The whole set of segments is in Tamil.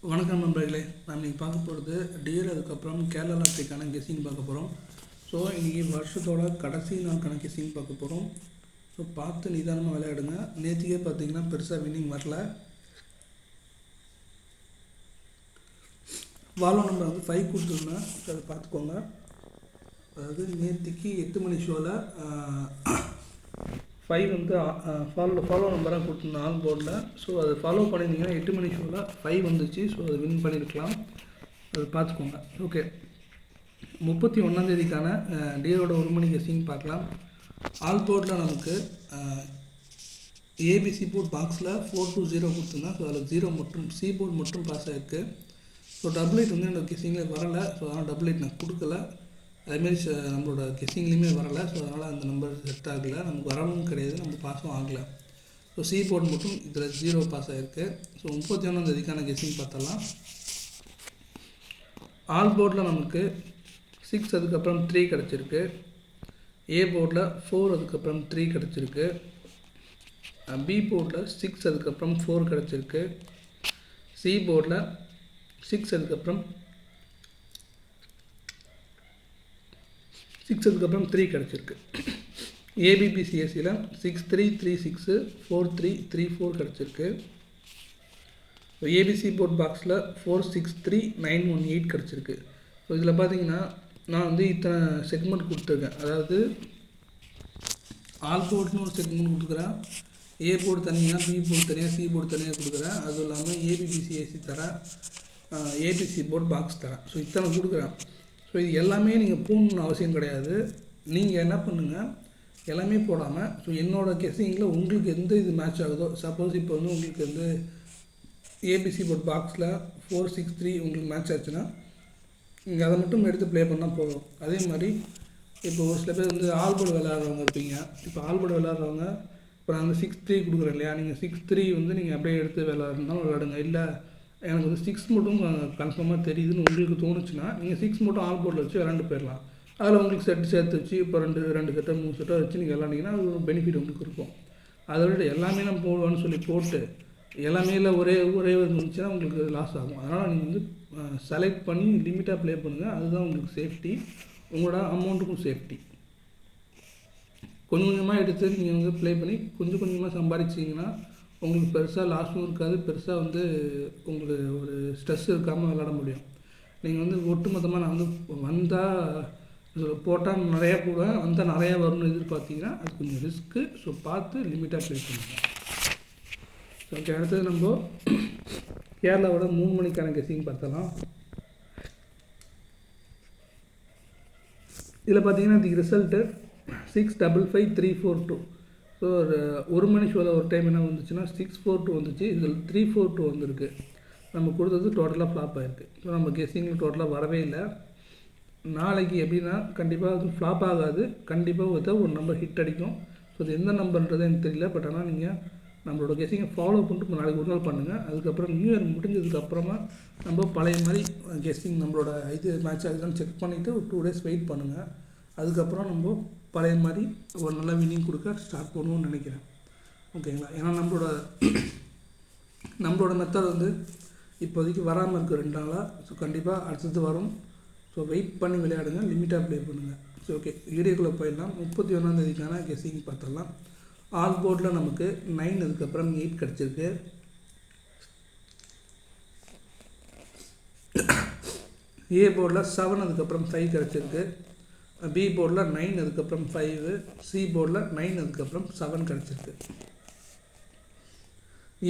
வணக்கம் நண்பர்களே. நாம் இன்றைக்கி பார்க்க போகிறது டிஎல், அதுக்கப்புறம் கேரளா லாட்ரிக்கான கெஸ்ஸிங் பார்க்க போகிறோம். ஸோ இன்றைக்கி வருஷத்தோட கடைசி நாளுக்கான கெஸ்ஸிங் பார்க்க போகிறோம். ஸோ பார்த்து நிதானமாக விளையாடுங்க. நேற்றுக்கே பார்த்தீங்கன்னா பெருசாக வின்னிங் வரல. வாலோ நம்பர் வந்து 5 கொடுத்துருந்தேன். ஸோ அதை பார்த்துக்கோங்க. அதாவது நேற்றுக்கு 8 மணி ஷோவில் 5 வந்து ஃபாலோ நம்பராக கொடுத்துருந்தேன் ஆல் போர்டில். ஸோ அதை ஃபாலோ பண்ணியிருந்தீங்கன்னா 8 மணி ஷோவில் 5 வந்துச்சு. ஸோ அதை வின் பண்ணியிருக்கலாம். அதை பார்த்துக்கோங்க. ஓகே, 31ஆந்தேதிக்கான டியோட 1 மணி கெஸ்ஸிங் பார்க்கலாம். ஆல் போர்டில் நமக்கு ஏபிசி போர்ட் பாக்ஸில் 420 கொடுத்துருந்தேன். ஸோ அதில் 0 மட்டும், சி போர்ட் மட்டும் பாஸ் ஆகிருக்கு. ஸோ டபுள் எயிட் வந்து என்னோடய கெஸ்ஸிங்கில் வரலை. ஸோ அதனால் டபுள் எயிட் நான் கொடுக்கல. அதுமாரி நம்மளோட கெஸ்ஸிங்லேயுமே வரலை. ஸோ அதனால் அந்த நம்பர் செட் ஆகலை. நமக்கு வரவும் கிடையாது, நம்ம பாஸும் ஆகலை. ஸோ சி போர்ட் மட்டும் இதில் 0 பாஸ் ஆகிருக்கு. ஸோ 31ஆந்தேதிக்கான கெஸ்ஸிங் பார்த்தலாம். ஆல் போர்டில் நமக்கு 6, அதுக்கப்புறம் 3 கிடச்சிருக்கு. ஏ போர்டில் 4, அதுக்கப்புறம் 3 கிடச்சிருக்கு. பி போர்டில் 6, அதுக்கப்புறம் 4 கிடச்சிருக்கு. சி போர்டில் 6, அதுக்கப்புறம் 3 கிடச்சிருக்கு. ஏபிபிசிஎஸ்சியில் 6336 4334 கிடச்சிருக்கு. ஏபிசி போர்ட் பாக்ஸில் 463918 கிடச்சிருக்கு. ஸோ இதில் பார்த்தீங்கன்னா நான் வந்து இத்தனை செக்மெண்ட் கொடுத்துருக்கேன். அதாவது ஆல் போர்ட்னு ஒரு செக்மெண்ட் கொடுக்குறேன், ஏ போர்டு தனியாக, பி போர்டு தனியாக, சி போர்டு தனியாக கொடுக்குறேன். அதுவும் இல்லாமல் ஏபிபிசிஎஸ்சி தரேன், ஏபிசி போர்ட் பாக்ஸ் தரேன். ஸோ இத்தனை கொடுக்குறேன். ஸோ இது எல்லாமே நீங்கள் போடணுன்னு அவசியம் கிடையாது. நீங்கள் என்ன பண்ணுங்கள், எல்லாமே போடாமல், ஸோ என்னோடய கெஸ்ஸிங்கில் உங்களுக்கு எந்த இது மேட்ச் ஆகுதோ, சப்போஸ் இப்போ வந்து உங்களுக்கு வந்து ஏபிசி போர்ட் பாக்ஸில் 463 உங்களுக்கு மேட்ச் ஆச்சுன்னா நீங்கள் அதை மட்டும் எடுத்து ப்ளே பண்ணால் போதும். அதே மாதிரி இப்போ ஒரு சில பேர் வந்து ஆல்போர்டு விளையாடுறவங்க இருப்பீங்க. இப்போ ஆல்போர்டு விளையாடுறவங்க, இப்போ நான் வந்து 6-3 கொடுக்குறேன் இல்லையா, நீங்கள் 6-3 வந்து நீங்கள் அப்படியே எடுத்து விளையாடுனாலும் விளையாடுங்க. இல்லை எனக்கு வந்து 6 மட்டும் கன்ஃபார்மாக தெரியுதுன்னு உங்களுக்கு தோணுச்சுன்னா நீங்கள் 6 மட்டும் ஆல் போர்டில் வச்சு விளாண்டு போயிடலாம். அதில் உங்களுக்கு செட்டு சேர்த்து வச்சு இப்போ 2 செட்டோ 3 செட்டோ வச்சு நீங்கள் விளாண்டிங்கன்னா அது ஒரு பெனிஃபிட் உங்களுக்கு இருக்கும். அதை விட எல்லாமே நான் போடுவேன்னு சொல்லி போட்டு எல்லாமே இல்லை ஒரே இருந்துச்சுன்னா உங்களுக்கு லாஸ் ஆகும். அதனால் நீங்கள் வந்து செலக்ட் பண்ணி லிமிட்டாக ப்ளே பண்ணுங்கள். அதுதான் உங்களுக்கு சேஃப்டி, உங்களோட அமௌண்ட்டுக்கும் சேஃப்டி. கொஞ்சம் கொஞ்சமாக எடுத்து நீங்கள் வந்து ப்ளே பண்ணி கொஞ்சம் கொஞ்சமாக சம்பாதிச்சிங்கன்னா உங்களுக்கு பெருசாக லாஸும் இருக்காது, பெருசாக வந்து உங்களுக்கு ஒரு ஸ்ட்ரெஸ் இருக்காமல் விளாட முடியும். நீங்கள் வந்து ஒட்டுமொத்தமாக நான் வந்து வந்தால் போட்டால் நிறையா போடுவேன், வந்தால் நிறையா வரும்னு எதிர்பார்த்தீங்கன்னா அது கொஞ்சம் ரிஸ்க்கு. ஸோ பார்த்து லிமிட்டாக ப்ளே பண்ணுங்கள். ஸோ ஓகே, அடுத்தது நம்ம கேரளாவோட 3 மணிக்கான கெஸ்ஸிங் பார்த்தலாம். இதில் பார்த்தீங்கன்னா இதுக்கு ரிசல்ட்டு 655342. ஸோ ஒரு மணி ஷோவில் ஒரு டைம் என்ன வந்துச்சுன்னா 642 வந்துச்சு. இதில் 342 வந்துருக்கு. நம்ம கொடுத்தது டோட்டலாக ஃப்ளாப் ஆகிருக்கு. ஸோ நம்ம கெஸ்ஸிங்கில் டோட்டலாக வரவே இல்லை. நாளைக்கு எப்படின்னா கண்டிப்பாக அது ஃப்ளாப் ஆகாது, கண்டிப்பாக ஒரு நம்பர் ஹிட் அடிக்கும். ஸோ அது எந்த நம்பர்ன்றது எனக்கு தெரியல. பட் ஆனால் நீங்கள் நம்மளோட கெஸ்ஸிங்கை ஃபாலோ பண்ணிட்டு நாளைக்கு ஒரு நாள் பண்ணுங்கள். அதுக்கப்புறம் நியூ இயர் முடிஞ்சதுக்கப்புறமா நம்ம பழைய மாதிரி கெஸ்ஸிங் நம்மளோட இது மேட்ச் ஆகுதுன்னு செக் பண்ணிவிட்டு ஒரு 2 days வெயிட் பண்ணுங்கள். அதுக்கப்புறம் நம்ம பழைய மாதிரி ஒரு நல்ல வின்னிங் கொடுக்க ஸ்டார்ட் பண்ணுவோம்னு நினைக்கிறேன். ஓகேங்களா? ஏன்னா நம்மளோட மெத்தட் வந்து இப்போதைக்கு வராமல் இருக்குது 2 நாளாக. ஸோ கண்டிப்பாக அடுத்தது வரும். ஸோ வெயிட் பண்ணி விளையாடுங்க, லிமிட்டாக ப்ளே பண்ணுங்கள். ஸோ ஓகே, வீடியோக்குள்ளே போயிடலாம். 31ஆந்தேதிக்கான கெஸ்ஸிங் பார்த்துடலாம். ஆல் போர்டில் நமக்கு 9, அதுக்கப்புறம் 8 கிடச்சிருக்கு. ஏ போர்டில் 7, அதுக்கப்புறம் 5 கிடச்சிருக்கு. பி போர்டில் 9, அதுக்கப்புறம் 5, சி போர்டில் 9, அதுக்கப்புறம் 7 கிடச்சிருக்கு.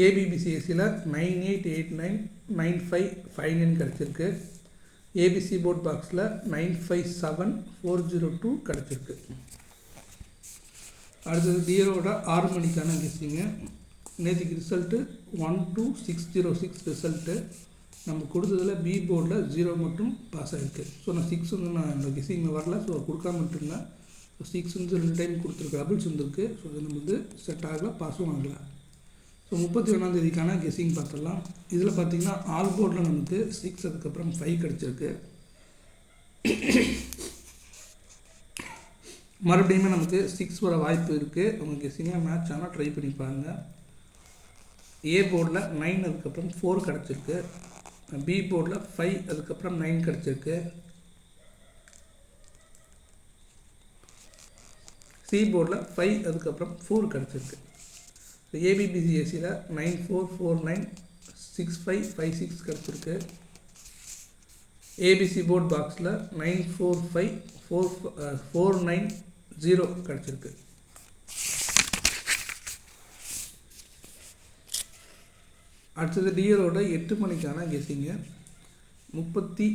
ஏபிபிசிஎஸ்சியில் 9889 9559 கிடச்சிருக்கு. ஏபிசி போர்ட் பாக்ஸில் 957402 கிடச்சிருக்கு. அடுத்தது டியரோட 6 மணிக்கான கெஸ்ஸிங்கு. நேற்றுக்கு ரிசல்ட்டு 12606 ரிசல்ட்டு. நம்ம கொடுத்ததில் பி போர்டில் 0 மட்டும் பாஸ் ஆகிருக்கு. ஸோ நான் 6 வந்து நான் இந்த கெஸ்ஸிங்கில் வரல. ஸோ கொடுக்காம விட்டுருந்தேன். ஸோ 6 வந்து 2 டைம் கொடுத்துருக்கு, டபுள்ஸ் வந்துருக்கு. ஸோ அது நம்ம வந்து செட் ஆகலை, பாஸும் ஆகலை. ஸோ 31ஆந்தேதிக்கான கெஸ்ஸிங் பார்த்துடலாம். இதில் பார்த்திங்கன்னா ஆல் போர்டில் நமக்கு 6, அதுக்கப்புறம் 5 கிடச்சிருக்கு. மறுபடியுமே நமக்கு 6 வர வாய்ப்பு இருக்குது. உங்கள் கெஸ்ஸிங்கில் மேட்ச் ஆனால் ட்ரை பண்ணி பாருங்கள். ஏ போர்டில் 9, அதுக்கப்புறம் 4 கிடச்சிருக்கு. பி போர்டில் 5 அதுக்கப்புறம் 9 கிடச்சிருக்கு. சி போர்டில் 5 அதுக்கப்புறம் 4 கிடச்சிருக்கு. ஏபிபிசிஎஸ்சியில் 94496556 கிடச்சிருக்கு. ஏபிசி போர்ட் பாக்ஸில் 945490 கிடச்சிருக்கு. அடுத்தது டிஎலோட 8 மணிக்கான கெஸ்ஸிங்கு. 30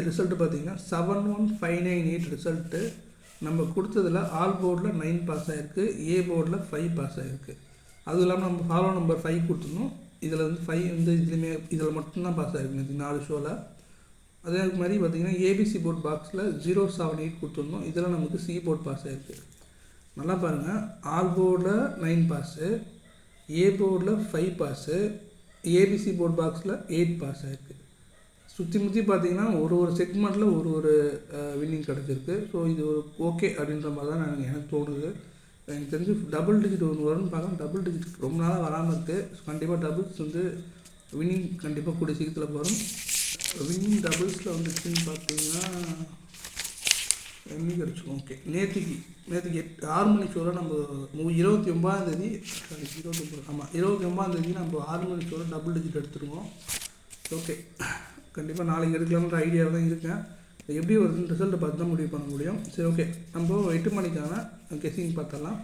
ரிசல்ட்டு பார்த்தீங்கன்னா 71598 ரிசல்ட்டு. நம்ம கொடுத்ததில் ஆல் போர்டில் 9 பாஸ் ஆகிருக்கு, ஏ போர்டில் 5 பாஸ் ஆகிருக்கு. அதுவும் இல்லாமல் நம்ம ஃபாலோ நம்பர் 5 கொடுத்துருந்தோம். இதில் வந்து 5 வந்து இதுலேயுமே இதில் மட்டும்தான் பாஸ் ஆகிருக்கு 4 ஷோவில். அதே மாதிரி பார்த்திங்கன்னா ஏபிசி போர்ட் பாக்ஸில் 078 கொடுத்துருந்தோம். இதில் நமக்கு சி போர்ட் பாஸ் ஆகிருக்கு. நல்லா பாருங்கள், ஆல் போர்டில் 9 பாஸு, ஏ போர்டில் 5 பாஸு, ஏபிசி போர்ட் பாக்ஸில் 8 பாஸ் ஆகிருக்கு. சுற்றி முற்றி பார்த்திங்கன்னா ஒரு செக்மெண்ட்டில் ஒரு வின்னிங் கிடச்சிருக்கு. ஸோ இது ஒரு ஓகே அப்படின்ற மாதிரி தான் எனக்கு தோணுது. எனக்கு தெரிஞ்சு டபுள் டிஜிட் ஒன்று வரும்னு பார்க்கலாம். டபுள் டிஜிட் ரொம்ப நாளாக வராமல் இருக்குது. கண்டிப்பாக டபுள்ஸ் வந்து வின்னிங் கண்டிப்பாக கூடிய சீக்கிரத்தில் வரும். வின்னிங் டபுள்ஸில் வந்துச்சுன்னு பார்த்தீங்கன்னா என்ன கிடச்சிக்கும். ஓகே, நேற்றுக்கு 6 மணி ஷோவில் நம்ம 29ஆந்தேதி 29ஆந்தேதி நம்ம 6 மணி ஷோவில் டபுள் டிஜிட் எடுத்துருவோம். ஓகே, கண்டிப்பாக நாளைக்கு எடுக்கலாம்ன்ற ஐடியாவில் தான் இருக்கேன். எப்படி வருதுன்னு ரிசல்ட்டை பார்த்து தான் முடிவு பண்ண முடியும். சரி, ஓகே, நம்ம 8 மணிக்கான கெஸ்ஸிங் பார்த்தலாம்.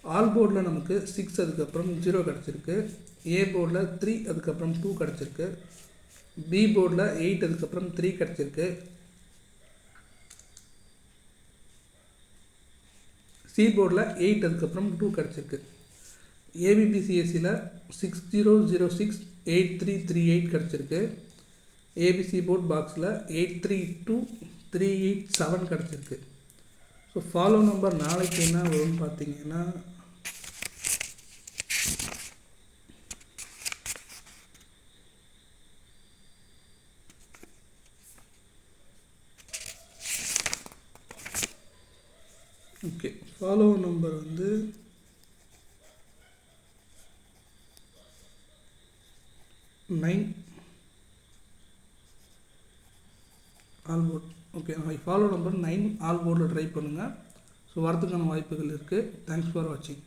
ஆல் போர்டில் நமக்கு 6 அதுக்கப்புறம் 0 கிடச்சிருக்கு. ஏ போர்டில் 3 அதுக்கப்புறம் 2 கிடச்சிருக்கு. பி போர்டில் 8 அதுக்கப்புறம் 3 கிடச்சிருக்கு. சி போர்டில் 8 அதுக்கப்புறம் 2 கிடச்சிருக்கு. ஏபிபிசிஎஸ்சியில் 60068338 கிடச்சிருக்கு. ஏபிசி போர்ட் பாக்ஸில் 832387 கிடச்சிருக்கு. ஸோ ஃபாலோ நம்பர் நாளைக்கு என்ன வரும்னு பார்த்தீங்கன்னா ஓகே, ஃபாலோ நம்பர் வந்து 9 all board. Okay, follow number 9 all போர்டில் ட்ரை பண்ணுங்கள். ஸோ வரதுக்கான வாய்ப்புகள் இருக்குது. தேங்க்ஸ் ஃபார் வாட்சிங்.